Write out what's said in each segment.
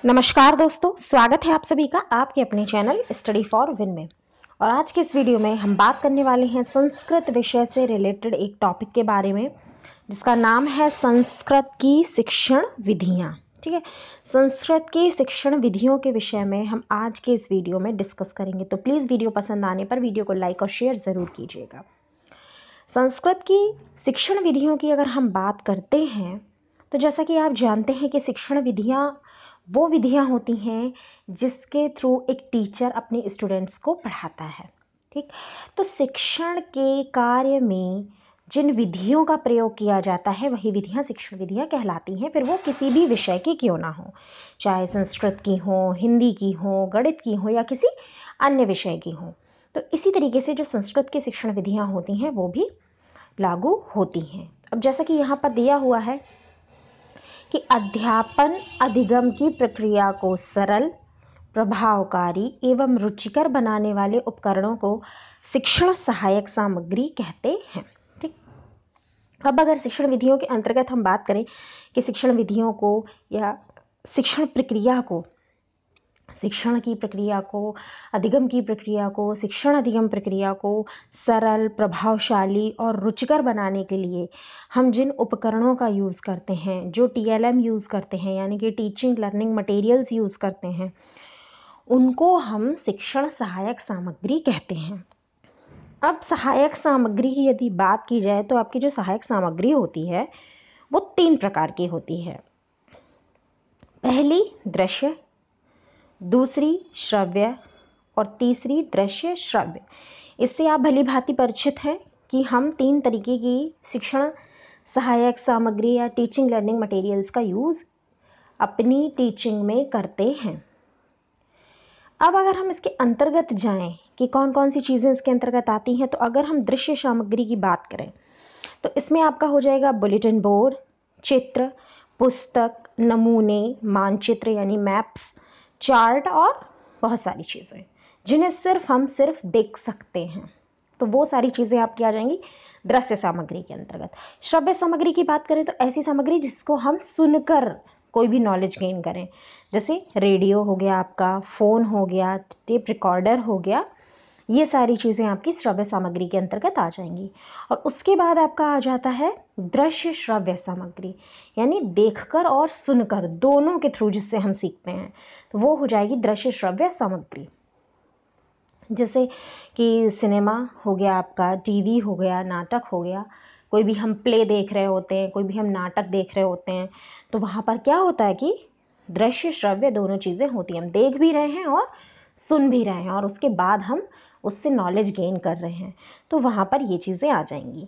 नमस्कार दोस्तों, स्वागत है आप सभी का आपके अपने चैनल स्टडी फॉर विन में। और आज के इस वीडियो में हम बात करने वाले हैं संस्कृत विषय से रिलेटेड एक टॉपिक के बारे में, जिसका नाम है संस्कृत की शिक्षण विधियां। ठीक है, संस्कृत की शिक्षण विधियों के विषय में हम आज के इस वीडियो में डिस्कस करेंगे। तो प्लीज़ वीडियो पसंद आने पर वीडियो को लाइक और शेयर ज़रूर कीजिएगा। संस्कृत की शिक्षण विधियों की अगर हम बात करते हैं तो जैसा कि आप जानते हैं कि शिक्षण विधियां वो विधियां होती हैं जिसके थ्रू एक टीचर अपने स्टूडेंट्स को पढ़ाता है। ठीक, तो शिक्षण के कार्य में जिन विधियों का प्रयोग किया जाता है वही विधियां शिक्षण विधियां कहलाती हैं, फिर वो किसी भी विषय की क्यों ना हो, चाहे संस्कृत की हो, हिंदी की हो, गणित की हो या किसी अन्य विषय की हो। तो इसी तरीके से जो संस्कृत की शिक्षण विधियां होती हैं वो भी लागू होती हैं। अब जैसा कि यहाँ पर दिया हुआ है कि अध्यापन अधिगम की प्रक्रिया को सरल, प्रभावकारी एवं रुचिकर बनाने वाले उपकरणों को शिक्षण सहायक सामग्री कहते हैं। ठीक, अब अगर शिक्षण विधियों के अंतर्गत हम बात करें कि शिक्षण विधियों को या शिक्षण प्रक्रिया को, शिक्षण की प्रक्रिया को, अधिगम की प्रक्रिया को, शिक्षण अधिगम प्रक्रिया को सरल, प्रभावशाली और रुचिकर बनाने के लिए हम जिन उपकरणों का यूज़ करते हैं, जो TLM यूज़ करते हैं यानी कि टीचिंग लर्निंग मटेरियल्स यूज़ करते हैं, उनको हम शिक्षण सहायक सामग्री कहते हैं। अब सहायक सामग्री की यदि बात की जाए तो आपकी जो सहायक सामग्री होती है वो 3 प्रकार की होती है। पहली दृश्य, दूसरी श्रव्य और तीसरी दृश्य श्रव्य। इससे आप भली भांति परिचित हैं कि हम 3 तरीके की शिक्षण सहायक सामग्री या टीचिंग लर्निंग मटेरियल्स का यूज़ अपनी टीचिंग में करते हैं। अब अगर हम इसके अंतर्गत जाएं कि कौन कौन सी चीज़ें इसके अंतर्गत आती हैं, तो अगर हम दृश्य सामग्री की बात करें तो इसमें आपका हो जाएगा बुलेटिन बोर्ड, चित्र, पुस्तक, नमूने, मानचित्र यानी मैप्स, चार्ट और बहुत सारी चीज़ें जिन्हें हम सिर्फ देख सकते हैं। तो वो सारी चीज़ें आपकी आ जाएंगी दृश्य सामग्री के अंतर्गत। श्रव्य सामग्री की बात करें तो ऐसी सामग्री जिसको हम सुनकर कोई भी नॉलेज गेन करें, जैसे रेडियो हो गया आपका, फ़ोन हो गया, टेप रिकॉर्डर हो गया, ये सारी चीज़ें आपकी श्रव्य सामग्री के अंतर्गत आ जाएंगी। और उसके बाद आपका आ जाता है दृश्य श्रव्य सामग्री, यानी देखकर और सुनकर दोनों के थ्रू जिससे हम सीखते हैं, तो वो हो जाएगी दृश्य श्रव्य सामग्री। जैसे कि सिनेमा हो गया आपका, टीवी हो गया, नाटक हो गया, कोई भी हम प्ले देख रहे होते हैं, कोई भी हम नाटक देख रहे होते हैं, तो वहाँ पर क्या होता है कि दृश्य श्रव्य दोनों चीज़ें होती हैं। हम देख भी रहे हैं और सुन भी रहे हैं और उसके बाद हम उससे नॉलेज गेन कर रहे हैं, तो वहाँ पर ये चीज़ें आ जाएंगी।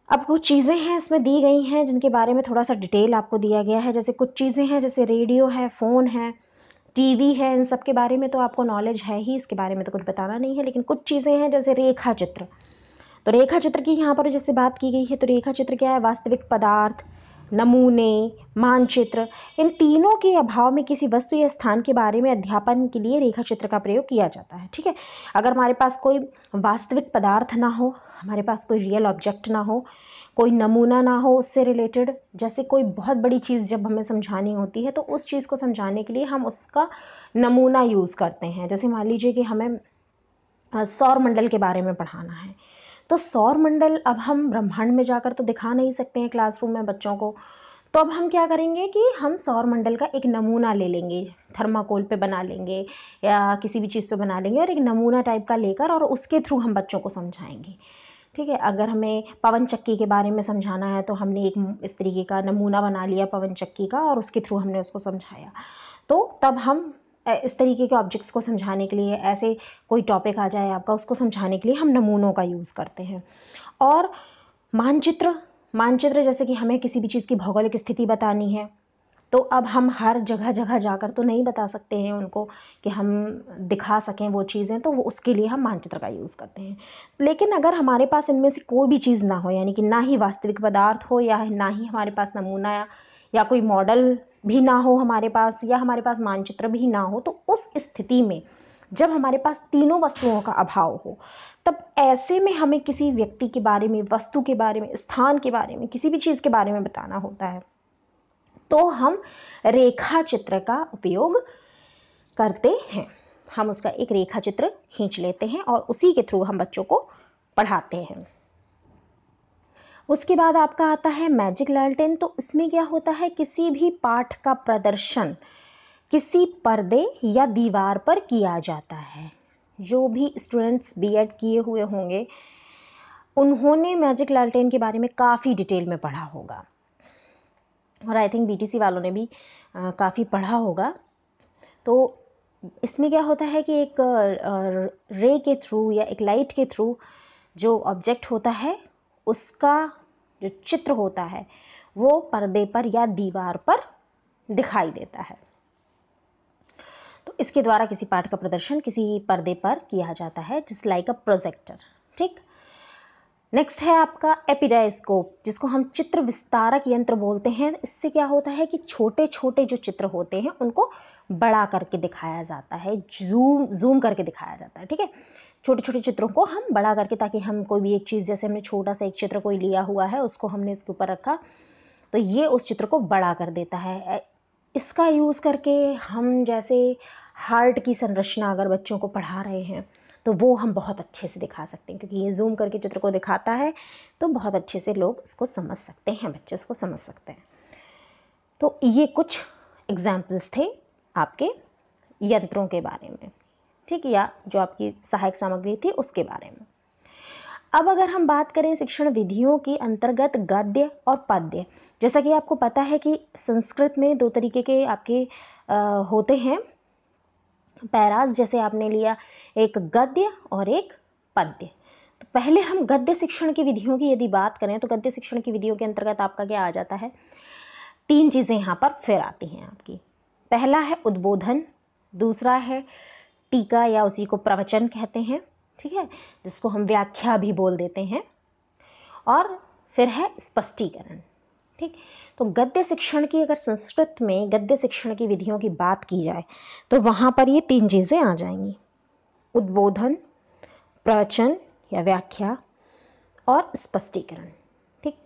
अब कुछ चीज़ें हैं इसमें दी गई हैं जिनके बारे में थोड़ा सा डिटेल आपको दिया गया है। जैसे कुछ चीज़ें हैं, जैसे रेडियो है, फ़ोन है, टीवी है, इन सब के बारे में तो आपको नॉलेज है ही, इसके बारे में तो कुछ बताना नहीं है। लेकिन कुछ चीज़ें हैं जैसे रेखा चित्र, तो रेखा चित्र की यहाँ पर जैसे बात की गई है, तो रेखा चित्र क्या है? वास्तविक पदार्थ, नमूने, मानचित्र, इन तीनों के अभाव में किसी वस्तु या स्थान के बारे में अध्यापन के लिए रेखा चित्र का प्रयोग किया जाता है। ठीक है, अगर हमारे पास कोई वास्तविक पदार्थ ना हो, हमारे पास कोई रियल ऑब्जेक्ट ना हो, कोई नमूना ना हो उससे रिलेटेड, जैसे कोई बहुत बड़ी चीज़ जब हमें समझानी होती है तो उस चीज़ को समझाने के लिए हम उसका नमूना यूज़ करते हैं। जैसे मान लीजिए कि हमें सौर मंडल के बारे में पढ़ाना है, तो सौर मंडल अब हम ब्रह्मांड में जाकर तो दिखा नहीं सकते हैं क्लासरूम में बच्चों को, तो अब हम क्या करेंगे कि हम सौर मंडल का एक नमूना ले लेंगे, थर्माकोल पे बना लेंगे या किसी भी चीज़ पे बना लेंगे और एक नमूना टाइप का लेकर और उसके थ्रू हम बच्चों को समझाएंगे। ठीक है, अगर हमें पवन चक्की के बारे में समझाना है तो हमने एक इस तरीके का नमूना बना लिया पवन चक्की का और उसके थ्रू हमने उसको समझाया, तो तब हम इस तरीके के ऑब्जेक्ट्स को समझाने के लिए, ऐसे कोई टॉपिक आ जाए आपका, उसको समझाने के लिए हम नमूनों का यूज़ करते हैं। और मानचित्र, मानचित्र जैसे कि हमें किसी भी चीज़ की भौगोलिक स्थिति बतानी है, तो अब हम हर जगह जगह जाकर तो नहीं बता सकते हैं उनको कि हम दिखा सकें वो चीज़ें, तो वो उसके लिए हम मानचित्र का यूज़ करते हैं। लेकिन अगर हमारे पास इनमें से कोई भी चीज़ ना हो, यानी कि ना ही वास्तविक पदार्थ हो या ना ही हमारे पास नमूना या कोई मॉडल भी ना हो हमारे पास, या हमारे पास मानचित्र भी ना हो, तो उस स्थिति में जब हमारे पास तीनों वस्तुओं का अभाव हो, तब ऐसे में हमें किसी व्यक्ति के बारे में, वस्तु के बारे में, स्थान के बारे में, किसी भी चीज़ के बारे में बताना होता है, तो हम रेखा चित्र का उपयोग करते हैं। हम उसका एक रेखा चित्र खींच लेते हैं और उसी के थ्रू हम बच्चों को पढ़ाते हैं। उसके बाद आपका आता है मैजिक लालटेन। तो इसमें क्या होता है, किसी भी पाठ का प्रदर्शन किसी पर्दे या दीवार पर किया जाता है। जो भी स्टूडेंट्स बीएड किए हुए होंगे उन्होंने मैजिक लालटेन के बारे में काफ़ी डिटेल में पढ़ा होगा, और आई थिंक बीटीसी वालों ने भी काफ़ी पढ़ा होगा। तो इसमें क्या होता है कि एक रे के थ्रू या एक लाइट के थ्रू जो ऑब्जेक्ट होता है उसका जो चित्र होता है वो पर्दे पर या दीवार पर दिखाई देता है। तो इसके द्वारा किसी पाठ का प्रदर्शन किसी पर्दे पर किया जाता है, जस्ट लाइक अ प्रोजेक्टर। ठीक, नेक्स्ट है आपका एपिडाइस्कोप, जिसको हम चित्र विस्तारक यंत्र बोलते हैं। इससे क्या होता है कि छोटे छोटे जो चित्र होते हैं उनको बड़ा करके दिखाया जाता है, जूम करके दिखाया जाता है। ठीक है, छोटे छोटे चित्रों को हम बड़ा करके, ताकि हम कोई भी एक चीज़, जैसे हमने छोटा सा एक चित्र कोई लिया हुआ है उसको हमने इसके ऊपर रखा तो ये उस चित्र को बड़ा कर देता है। इसका यूज़ करके हम जैसे हार्ट की संरचना अगर बच्चों को पढ़ा रहे हैं तो वो हम बहुत अच्छे से दिखा सकते हैं, क्योंकि ये जूम करके चित्र को दिखाता है तो बहुत अच्छे से लोग इसको समझ सकते हैं, बच्चे इसको समझ सकते हैं। तो ये कुछ एग्जाम्पल्स थे आपके यंत्रों के बारे में, ठीक, या जो आपकी सहायक सामग्री थी उसके बारे में। अब अगर हम बात करें शिक्षण विधियों की अंतर्गत गद्य और पद्य, जैसा कि आपको पता है कि संस्कृत में दो तरीके के आपके होते हैं पैराज, जैसे आपने लिया एक गद्य और एक पद्य। तो पहले हम गद्य शिक्षण की विधियों की यदि बात करें तो गद्य शिक्षण की विधियों के अंतर्गत आपका क्या आ जाता है, 3 चीज़ें यहाँ पर फिर आती हैं आपकी। पहला है उद्बोधन, दूसरा है टीका या उसी को प्रवचन कहते हैं, ठीक है, जिसको हम व्याख्या भी बोल देते हैं, और फिर है स्पष्टीकरण। ठीक, तो गद्य शिक्षण की, अगर संस्कृत में गद्य शिक्षण की विधियों की बात की जाए तो वहाँ पर ये 3 चीज़ें आ जाएंगी, उद्बोधन, प्रवचन या व्याख्या और स्पष्टीकरण। ठीक,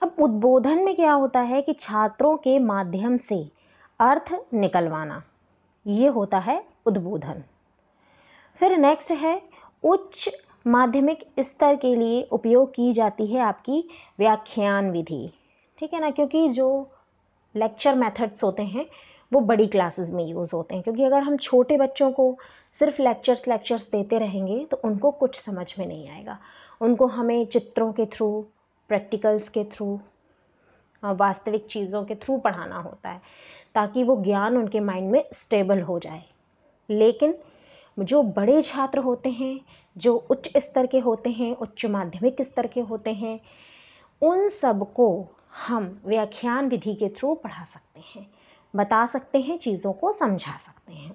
अब उद्बोधन में क्या होता है कि छात्रों के माध्यम से अर्थ निकलवाना, ये होता है उद्बोधन। फिर नेक्स्ट है उच्च माध्यमिक स्तर के लिए उपयोग की जाती है आपकी व्याख्यान विधि, ठीक है ना, क्योंकि जो लेक्चर मेथड्स होते हैं वो बड़ी क्लासेस में यूज़ होते हैं, क्योंकि अगर हम छोटे बच्चों को सिर्फ लेक्चर्स देते रहेंगे तो उनको कुछ समझ में नहीं आएगा। उनको हमें चित्रों के थ्रू, प्रैक्टिकल्स के थ्रू, वास्तविक चीज़ों के थ्रू पढ़ाना होता है ताकि वो ज्ञान उनके माइंड में स्टेबल हो जाए। लेकिन जो बड़े छात्र होते हैं, जो उच्च स्तर के होते हैं, उच्च माध्यमिक स्तर के होते हैं, उन सबको हम व्याख्यान विधि के थ्रू पढ़ा सकते हैं, बता सकते हैं, चीज़ों को समझा सकते हैं।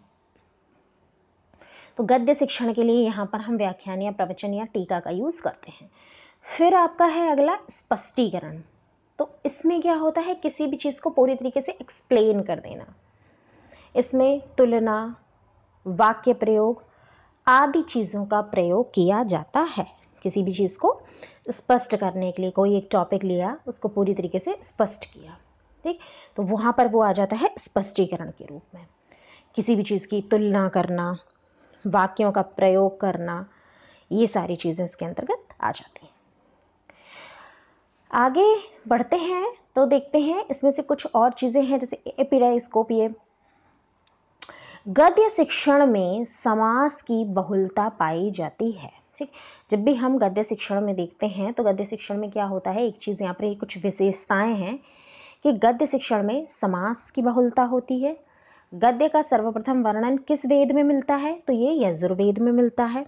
तो गद्य शिक्षण के लिए यहाँ पर हम व्याख्यान या प्रवचन या टीका का यूज़ करते हैं। फिर आपका है अगला स्पष्टीकरण। तो इसमें क्या होता है, किसी भी चीज़ को पूरी तरीके से एक्सप्लेन कर देना। इसमें तुलना, वाक्य प्रयोग आदि चीज़ों का प्रयोग किया जाता है। किसी भी चीज़ को स्पष्ट करने के लिए कोई एक टॉपिक लिया, उसको पूरी तरीके से स्पष्ट किया, ठीक, तो वहाँ पर वो आ जाता है स्पष्टीकरण के रूप में। किसी भी चीज़ की तुलना करना, वाक्यों का प्रयोग करना, ये सारी चीज़ें इसके अंतर्गत आ जाती हैं। आगे बढ़ते हैं तो देखते हैं इसमें से कुछ और चीज़ें हैं, जैसे एपिडाइस्कोप। ये गद्य शिक्षण में समास की बहुलता पाई जाती है। ठीक, जब भी हम गद्य शिक्षण में देखते हैं तो गद्य शिक्षण में क्या होता है, एक चीज़ यहाँ पर कुछ विशेषताएं हैं कि गद्य शिक्षण में समास की बहुलता होती है। गद्य का सर्वप्रथम वर्णन किस वेद में मिलता है, तो ये यजुर्वेद में मिलता है।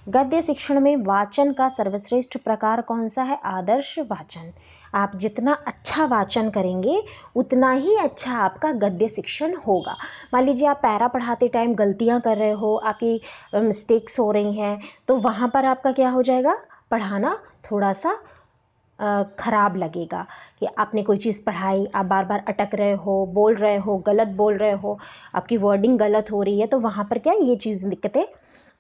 गद्य शिक्षण में वाचन का सर्वश्रेष्ठ प्रकार कौन सा है, आदर्श वाचन। आप जितना अच्छा वाचन करेंगे उतना ही अच्छा आपका गद्य शिक्षण होगा। मान लीजिए आप पैरा पढ़ाते टाइम गलतियां कर रहे हो, आपकी मिस्टेक्स हो रही हैं, तो वहाँ पर आपका क्या हो जाएगा, पढ़ाना थोड़ा सा ख़राब लगेगा कि आपने कोई चीज़ पढ़ाई, आप बार बार अटक रहे हो, बोल रहे हो, गलत बोल रहे हो, आपकी वर्डिंग गलत हो रही है, तो वहाँ पर क्या ये चीज़ दिक्कतें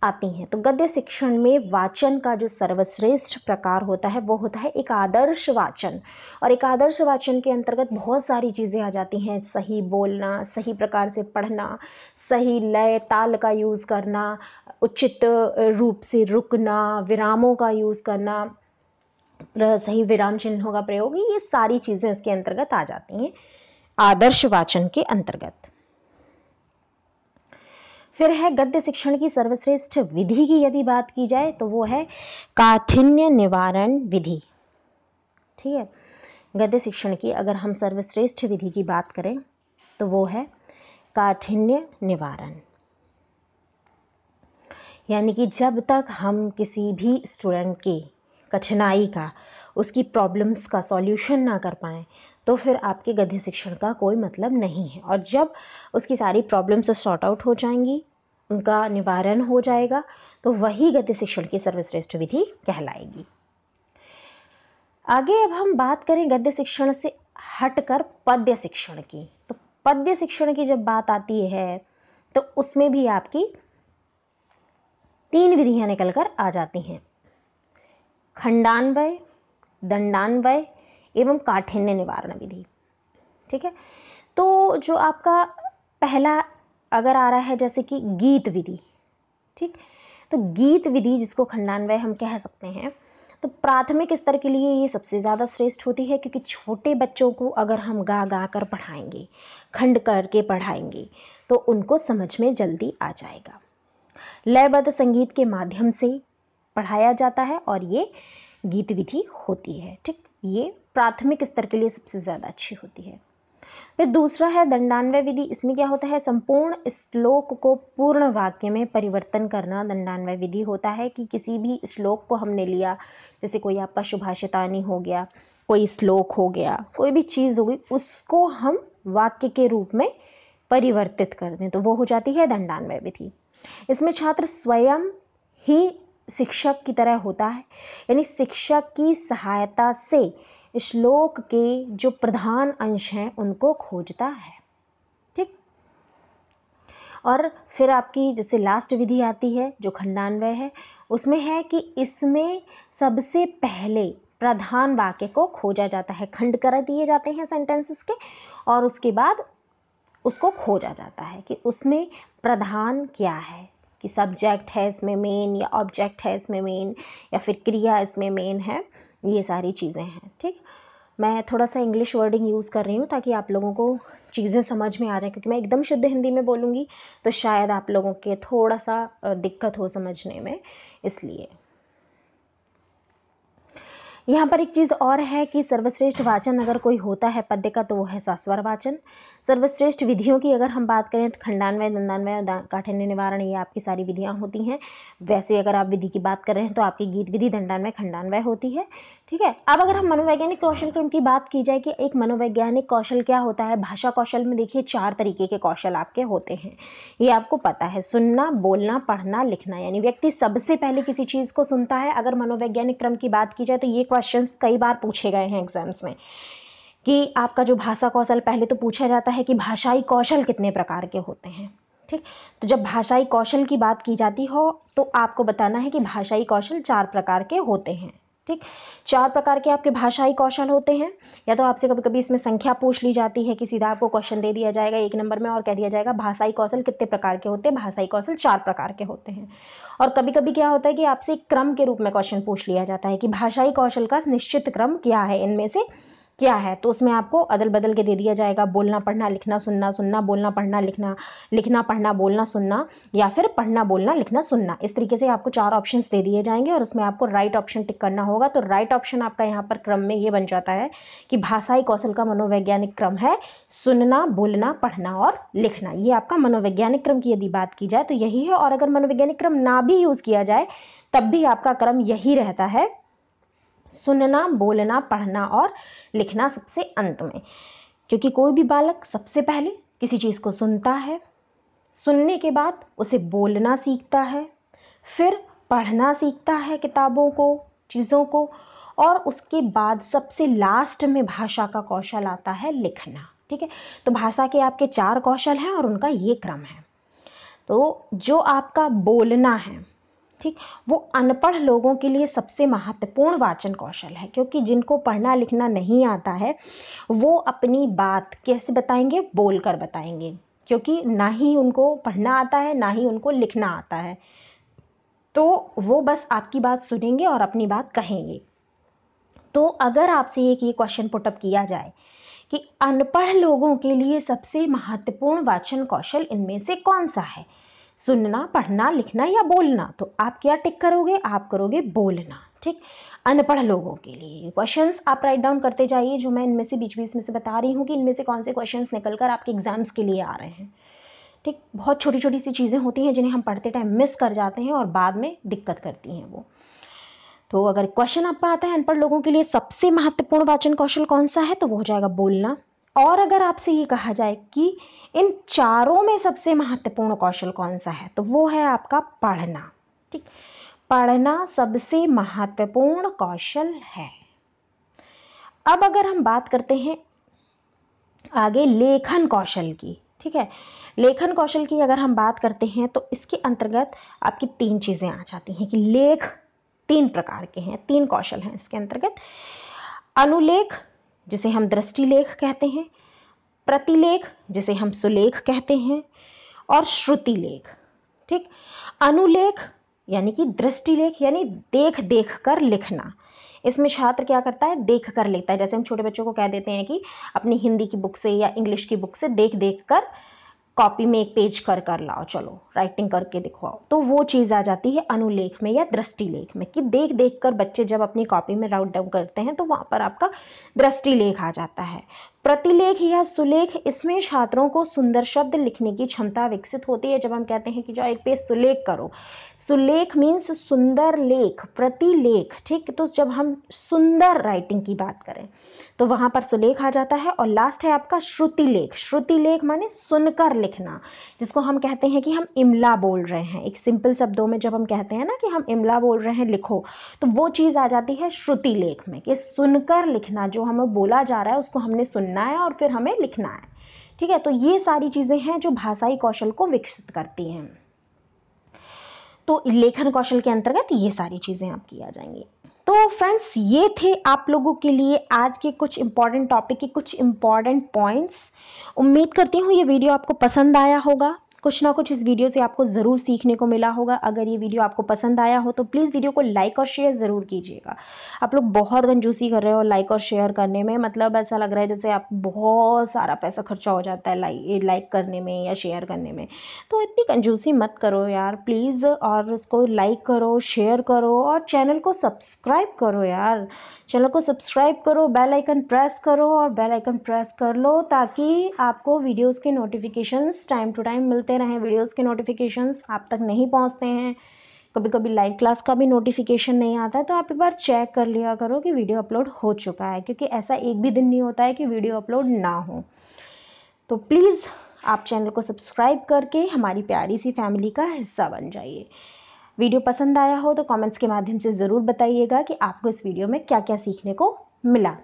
आती हैं। तो गद्य शिक्षण में वाचन का जो सर्वश्रेष्ठ प्रकार होता है वो होता है एक आदर्श वाचन। और एक आदर्श वाचन के अंतर्गत बहुत सारी चीज़ें आ जाती हैं, सही बोलना, सही प्रकार से पढ़ना, सही लय ताल का यूज़ करना, उचित रूप से रुकना, विरामों का यूज़ करना, सही विराम चिन्हों का प्रयोग, ये सारी चीज़ें इसके अंतर्गत आ जाती हैं आदर्श वाचन के अंतर्गत। फिर है गद्य शिक्षण की सर्वश्रेष्ठ विधि की यदि बात की जाए तो वो है काठिन्य निवारण विधि। ठीक है, गद्य शिक्षण की अगर हम सर्वश्रेष्ठ विधि की बात करें तो वो है काठिन्य निवारण। यानी कि जब तक हम किसी भी स्टूडेंट के कठिनाई का, उसकी प्रॉब्लम्स का सॉल्यूशन ना कर पाएँ तो फिर आपके गद्य शिक्षण का कोई मतलब नहीं है। और जब उसकी सारी प्रॉब्लम्स सॉर्ट आउट हो जाएंगी, उनका निवारण हो जाएगा, तो वही गद्य शिक्षण की सर्वश्रेष्ठ विधि कहलाएगी। आगे अब हम बात करें गद्य शिक्षण से हटकर पद्य शिक्षण की। तो पद्य शिक्षण की जब बात आती है तो उसमें भी आपकी 3 विधियां निकल कर आ जाती हैं, खंडान्वय, दंडान्वय एवं काठिन्य निवारण विधि। ठीक है, तो जो आपका पहला अगर आ रहा है जैसे कि गीत विधि, ठीक, तो गीत विधि जिसको खंडान्वय हम कह सकते हैं, तो प्राथमिक स्तर के लिए ये सबसे ज़्यादा श्रेष्ठ होती है, क्योंकि छोटे बच्चों को अगर हम गा गा कर पढ़ाएंगे, खंड करके पढ़ाएंगे, तो उनको समझ में जल्दी आ जाएगा। लयबद्ध संगीत के माध्यम से पढ़ाया जाता है और ये गीत विधि होती है। ठीक, ये प्राथमिक स्तर के लिए सबसे ज़्यादा अच्छी होती है। फिर दूसरा है दंडान्वय विधि। इसमें क्या होता है, संपूर्ण श्लोक को पूर्ण वाक्य में परिवर्तन करना दंडान्वय विधि होता है। कि किसी भी श्लोक को हमने लिया, जैसे कोई आपका सुभाषितानी हो गया, कोई श्लोक हो गया, कोई भी चीज़ हो गई, उसको हम वाक्य के रूप में परिवर्तित कर दें तो वो हो जाती है दंडान्वय विधि। इसमें छात्र स्वयं ही शिक्षक की तरह होता है, यानी शिक्षक की सहायता से श्लोक के जो प्रधान अंश हैं उनको खोजता है। ठीक, और फिर आपकी जैसे लास्ट विधि आती है जो खंडान्वय है, उसमें है कि इसमें सबसे पहले प्रधान वाक्य को खोजा जाता है, खंड कर दिए जाते हैं सेंटेंसेस के, और उसके बाद उसको खोजा जाता है कि उसमें प्रधान क्या है, कि सब्जेक्ट है इसमें मेन, या ऑब्जेक्ट है इसमें मेन, या फिर क्रिया इसमें मेन है, ये सारी चीज़ें हैं। ठीक, मैं थोड़ा सा इंग्लिश वर्डिंग यूज़ कर रही हूँ ताकि आप लोगों को चीज़ें समझ में आ जाए, क्योंकि मैं एकदम शुद्ध हिंदी में बोलूँगी तो शायद आप लोगों के थोड़ा सा दिक्कत हो समझने में, इसलिए। यहाँ पर एक चीज़ और है कि सर्वश्रेष्ठ वाचन अगर कोई होता है पद्य का तो वो है सस्वर वाचन। सर्वश्रेष्ठ विधियों की अगर हम बात करें तो खंडान्वय, दंडान्वय, काठिन्य निवारण, ये आपकी सारी विधियाँ होती हैं। वैसे अगर आप विधि की बात कर रहे हैं तो आपकी गीत विधि, दंडान्वय, खंडान्वय होती है। ठीक है, अब अगर हम मनोवैज्ञानिक कौशल क्रम की बात की जाए कि एक मनोवैज्ञानिक कौशल क्या होता है, भाषा कौशल में देखिए 4 तरीके के कौशल आपके होते हैं, ये आपको पता है, सुनना, बोलना, पढ़ना, लिखना। यानी व्यक्ति सबसे पहले किसी चीज़ को सुनता है। अगर मनोवैज्ञानिक क्रम की बात की जाए तो ये क्वेश्चंस कई बार पूछे गए हैं एग्जाम्स में, कि आपका जो भाषा कौशल, पहले तो पूछा जाता है कि भाषाई कौशल कितने प्रकार के होते हैं। ठीक, तो जब भाषाई कौशल की बात की जाती हो तो आपको बताना है कि भाषाई कौशल 4 प्रकार के होते हैं। ठीक, 4 प्रकार के आपके भाषाई कौशल होते हैं। या तो आपसे कभी कभी इसमें संख्या पूछ ली जाती है कि सीधा आपको क्वेश्चन दे दिया जाएगा 1 नंबर में और कह दिया जाएगा भाषाई कौशल कितने प्रकार के होते हैं, भाषाई कौशल 4 प्रकार के होते हैं। और कभी कभी क्या होता है कि आपसे एक क्रम के रूप में क्वेश्चन पूछ लिया जाता है कि भाषाई कौशल का निश्चित क्रम क्या है, इनमें से क्या है, तो उसमें आपको अदल बदल के दे दिया जाएगा, बोलना पढ़ना लिखना सुनना, सुनना बोलना पढ़ना लिखना, लिखना पढ़ना बोलना सुनना, या फिर पढ़ना बोलना लिखना सुनना। इस तरीके से आपको 4 ऑप्शंस दे दिए जाएंगे और उसमें आपको राइट ऑप्शन टिक करना होगा। तो राइट ऑप्शन आपका यहाँ पर क्रम में ये बन जाता है कि भाषाई कौशल का मनोवैज्ञानिक क्रम है सुनना, बोलना, पढ़ना और लिखना। ये आपका मनोवैज्ञानिक क्रम की यदि बात की जाए तो यही है। और अगर मनोवैज्ञानिक क्रम ना भी यूज़ किया जाए तब भी आपका क्रम यही रहता है, सुनना, बोलना, पढ़ना और लिखना सबसे अंत में। क्योंकि कोई भी बालक सबसे पहले किसी चीज़ को सुनता है, सुनने के बाद उसे बोलना सीखता है, फिर पढ़ना सीखता है किताबों को, चीज़ों को, और उसके बाद सबसे लास्ट में भाषा का कौशल आता है लिखना। ठीक है, तो भाषा के आपके 4 कौशल हैं और उनका ये क्रम है। तो जो आपका बोलना है ठीक, वो अनपढ़ लोगों के लिए सबसे महत्वपूर्ण वाचन कौशल है, क्योंकि जिनको पढ़ना लिखना नहीं आता है वो अपनी बात कैसे बताएंगे, बोलकर बताएंगे, क्योंकि ना ही उनको पढ़ना आता है ना ही उनको लिखना आता है। तो वो बस आपकी बात सुनेंगे और अपनी बात कहेंगे। तो अगर आपसे एक ये क्वेश्चन पुटअप किया जाए कि अनपढ़ लोगों के लिए सबसे महत्वपूर्ण वाचन कौशल इनमें से कौन सा है, सुनना, पढ़ना, लिखना या बोलना, तो आप क्या टिक करोगे, आप करोगे बोलना। ठीक, अनपढ़ लोगों के लिए क्वेश्चंस आप राइट डाउन करते जाइए, जो मैं इनमें से बीच बीच में से बता रही हूँ कि इनमें से कौन से क्वेश्चंस निकल कर आपके एग्जाम्स के लिए आ रहे हैं। ठीक, बहुत छोटी छोटी सी चीज़ें होती हैं जिन्हें हम पढ़ते टाइम मिस कर जाते हैं और बाद में दिक्कत करती हैं वो। तो अगर क्वेश्चन आपका आता है अनपढ़ लोगों के लिए सबसे महत्वपूर्ण वाचन कौशल कौन सा है, तो वो हो जाएगा बोलना। और अगर आपसे ये कहा जाए कि इन चारों में सबसे महत्वपूर्ण कौशल कौन सा है, तो वो है आपका पढ़ना। ठीक, पढ़ना सबसे महत्वपूर्ण कौशल है। अब अगर हम बात करते हैं आगे लेखन कौशल की, ठीक है, लेखन कौशल की अगर हम बात करते हैं तो इसके अंतर्गत आपकी 3 चीज़ें आ जाती हैं कि लेख 3 प्रकार के हैं, 3 कौशल हैं इसके अंतर्गत। अनुलेख जिसे हम दृष्टिलेख कहते हैं, प्रतिलेख जिसे हम सुलेख कहते हैं, और श्रुतिलेख। ठीक, अनुलेख यानी कि दृष्टिलेख यानी देख देख कर लिखना। इसमें छात्र क्या करता है, देख कर लिखता है। जैसे हम छोटे बच्चों को कह देते हैं कि अपनी हिंदी की बुक से या इंग्लिश की बुक से देख देख कर कॉपी में एक पेज कर कर लाओ, चलो राइटिंग करके दिखवाओ, तो वो चीज़ आ जाती है अनुलेख में या दृष्टिलेख में, कि देख देख कर बच्चे जब अपनी कॉपी में राउट डाउन करते हैं तो वहाँ पर आपका दृष्टिलेख आ जाता है। प्रतिलेख या सुलेख, इसमें छात्रों को सुंदर शब्द लिखने की क्षमता विकसित होती है। जब हम कहते हैं कि जाओ एक पेज सुलेख करो, सुलेख मीन्स सुंदर लेख, प्रतिलेख। ठीक, तो जब हम सुंदर राइटिंग की बात करें तो वहाँ पर सुलेख आ जाता है। और लास्ट है आपका श्रुतिलेख। श्रुतिलेख माने सुनकर लिखना, जिसको हम कहते हैं कि हम इमला बोल रहे हैं। एक सिंपल शब्दों में जब हम कहते हैं ना कि हम इमला बोल रहे हैं, लिखो, तो वो चीज़ आ जाती है श्रुतिलेख में, कि सुनकर लिखना, जो हमें बोला जा रहा है उसको हमने सुनना है और फिर हमें लिखना है। ठीक है, तो ये सारी चीज़ें हैं जो भाषाई कौशल को विकसित करती हैं। तो लेखन कौशल के अंतर्गत ये सारी चीज़ें आपकी आ जाएंगी। तो फ्रेंड्स, ये थे आप लोगों के लिए आज के कुछ इंपॉर्टेंट टॉपिक के कुछ इंपॉर्टेंट पॉइंट्स। उम्मीद करती हूँ ये वीडियो आपको पसंद आया होगा, कुछ ना कुछ इस वीडियो से आपको ज़रूर सीखने को मिला होगा। अगर ये वीडियो आपको पसंद आया हो तो प्लीज़ वीडियो को लाइक और शेयर ज़रूर कीजिएगा। आप लोग बहुत कंजूसी कर रहे हो लाइक और शेयर करने में, मतलब ऐसा लग रहा है जैसे आप बहुत सारा पैसा खर्चा हो जाता है लाइक करने में या शेयर करने में। तो इतनी कंजूसी मत करो यार प्लीज़, और उसको लाइक करो, शेयर करो और चैनल को सब्सक्राइब करो यार। चैनल को सब्सक्राइब करो, बेल आइकन प्रेस करो और बेल आइकन प्रेस कर लो, ताकि आपको वीडियोस के नोटिफिकेशंस टाइम टू टाइम मिलते रहें। वीडियोस के नोटिफिकेशंस आप तक नहीं पहुंचते हैं, कभी कभी लाइव क्लास का भी नोटिफिकेशन नहीं आता है, तो आप एक बार चेक कर लिया करो कि वीडियो अपलोड हो चुका है, क्योंकि ऐसा एक भी दिन नहीं होता है कि वीडियो अपलोड ना हो। तो प्लीज़ आप चैनल को सब्सक्राइब करके हमारी प्यारी सी फैमिली का हिस्सा बन जाइए। वीडियो पसंद आया हो तो कमेंट्स के माध्यम से ज़रूर बताइएगा कि आपको इस वीडियो में क्या क्या सीखने को मिला।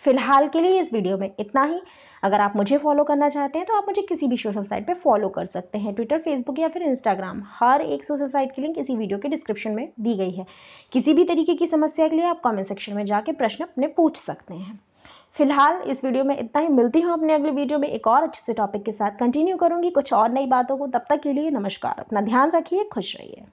फिलहाल के लिए इस वीडियो में इतना ही। अगर आप मुझे फॉलो करना चाहते हैं तो आप मुझे किसी भी सोशल साइट पे फॉलो कर सकते हैं, ट्विटर, फेसबुक या फिर इंस्टाग्राम। हर एक सोशल साइट की लिंक इसी वीडियो के डिस्क्रिप्शन में दी गई है। किसी भी तरीके की समस्या के लिए आप कमेंट सेक्शन में जाके प्रश्न अपने पूछ सकते हैं। फिलहाल इस वीडियो में इतना ही। मिलती हूँ अपने अगले वीडियो में एक और अच्छे से टॉपिक के साथ। कंटिन्यू करूँगी कुछ और नई बातों को। तब तक के लिए नमस्कार, अपना ध्यान रखिए, खुश रहिए।